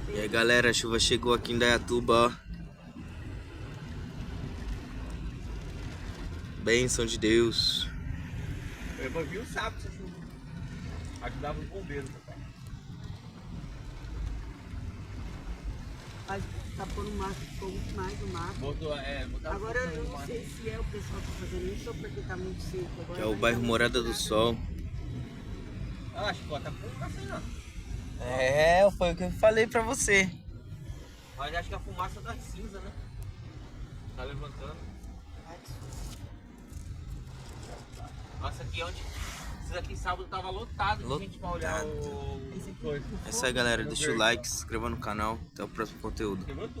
E aí galera, a chuva chegou aqui em Indaiatuba, ó. Bênção de Deus. Eu vi o sábado essa chuva. Ajudava os bombeiros, papai. Mas tá pondo massa, ficou muito mais o mato. Agora eu não sei se é o pessoal que tá fazendo isso ou porque tá muito seco. Agora Que é o bairro Morada do Sol. Ah, acho que tá com assim não. É, foi o que eu falei pra você. Mas acho que a fumaça da cinza, né? Tá levantando. Nossa, aqui onde... Esses aqui sábado tava lotado de gente pra olhar o... É isso aí galera, deixa o like, se inscreva no canal. Até o próximo conteúdo.